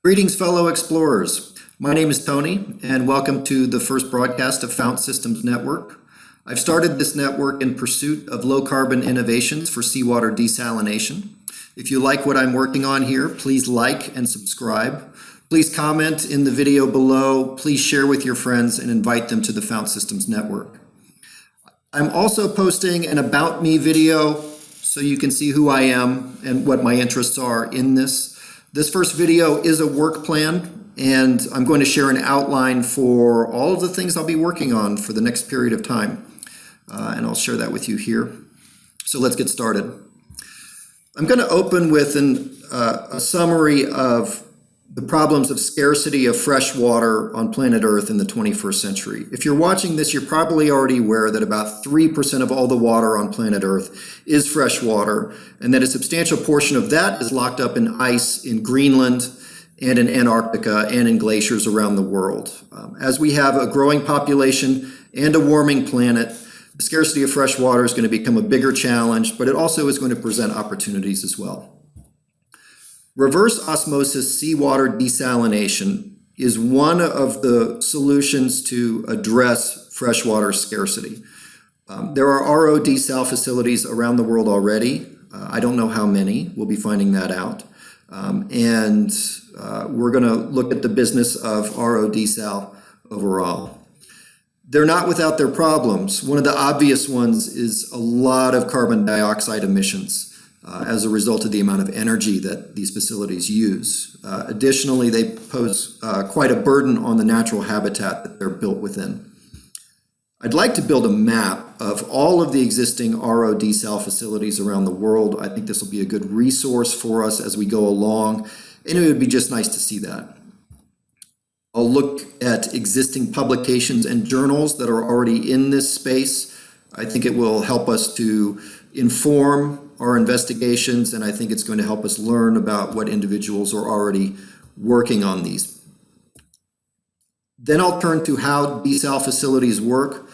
Greetings, fellow explorers. My name is Tony, and welcome to the first broadcast of Fount Systems Network. I've started this network in pursuit of low-carbon innovations for seawater desalination. If you like what I'm working on here, please like and subscribe. Please comment in the video below. Please share with your friends and invite them to the Fount Systems Network. I'm also posting an About Me video so you can see who I am and what my interests are in this. This first video is a work plan, and I'm going to share an outline for all of the things I'll be working on for the next period of time. And I'll share that with you here. So let's get started. I'm going to open with a summary of the problems of scarcity of fresh water on planet Earth in the 21st century. If you're watching this, you're probably already aware that about 3% of all the water on planet Earth is fresh water, and that a substantial portion of that is locked up in ice in Greenland and in Antarctica and in glaciers around the world. As we have a growing population and a warming planet, the scarcity of fresh water is going to become a bigger challenge, but it also is going to present opportunities as well. Reverse osmosis seawater desalination is one of the solutions to address freshwater scarcity. There are RO desal facilities around the world already. I don't know how many. We'll be finding that out. We're going to look at the business of RO desal overall. They're not without their problems. One of the obvious ones is a lot of carbon dioxide emissions as a result of the amount of energy that these facilities use. Additionally, they pose quite a burden on the natural habitat that they're built within. I'd like to build a map of all of the existing RO desal facilities around the world. I think this will be a good resource for us as we go along, and it would be just nice to see that. I'll look at existing publications and journals that are already in this space. I think it will help us to inform our investigations, and I think it's going to help us learn about what individuals are already working on these. Then I'll turn to how desal facilities work.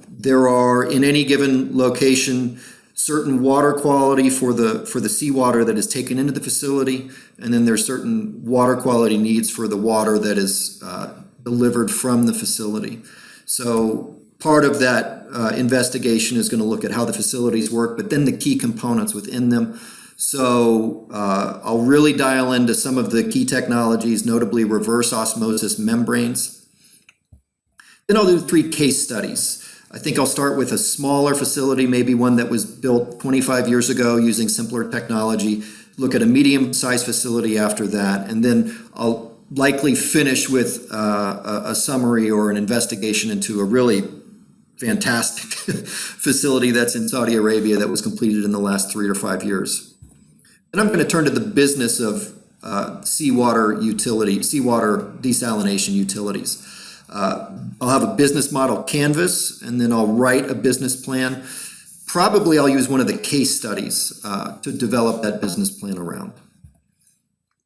There are, in any given location, certain water quality for the seawater that is taken into the facility, and then there's certain water quality needs for the water that is delivered from the facility. So part of that investigation is going to look at how the facilities work, but then the key components within them. So I'll really dial into some of the key technologies, notably reverse osmosis membranes. Then I'll do 3 case studies. I think I'll start with a smaller facility, maybe one that was built 25 years ago using simpler technology, look at a medium-sized facility after that, and then I'll likely finish with a summary or an investigation into a really fantastic facility that's in Saudi Arabia that was completed in the last 3 or 5 years. And I'm going to turn to the business of seawater desalination utilities. I'll have a business model canvas, and then I'll write a business plan. Probably I'll use one of the case studies to develop that business plan around.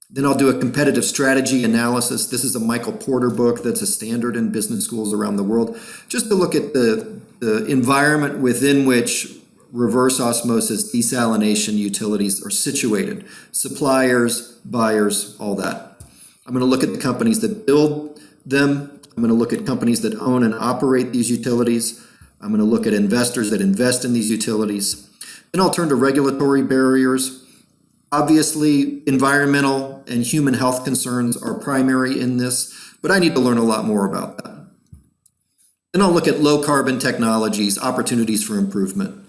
Then I'll do a competitive strategy analysis. This is a Michael Porter book that's a standard in business schools around the world, just to look at the environment within which reverse osmosis desalination utilities are situated. Suppliers, buyers, all that. I'm going to look at the companies that build them. I'm going to look at companies that own and operate these utilities. I'm going to look at investors that invest in these utilities. Then I'll turn to regulatory barriers. Obviously, environmental and human health concerns are primary in this, but I need to learn a lot more about that. Then I'll look at low carbon technologies, opportunities for improvement.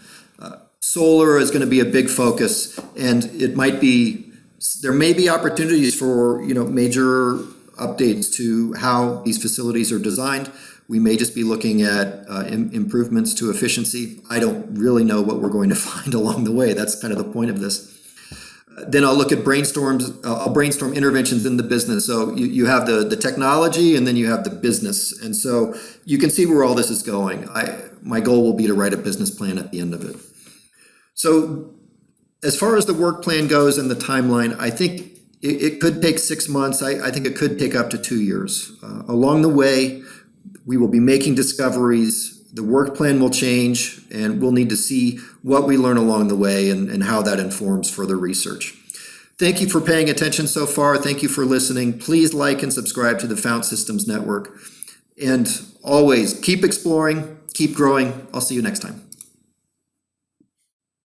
Solar is going to be a big focus, and there may be opportunities for major updates to how these facilities are designed. We may just be looking at improvements to efficiency. I don't really know what we're going to find along the way. That's kind of the point of this. Then I'll look at brainstorms. I'll brainstorm interventions in the business. So you have the technology, and then you have the business. And so you can see where all this is going. My goal will be to write a business plan at the end of it. So as far as the work plan goes and the timeline, I think it could take 6 months. I think it could take up to 2 years. Along the way, we will be making discoveries. The work plan will change, and we'll need to see what we learn along the way and how that informs further research. Thank you for paying attention so far. Thank you for listening. Please like and subscribe to the Fount Systems Network. And always keep exploring, keep growing. I'll see you next time.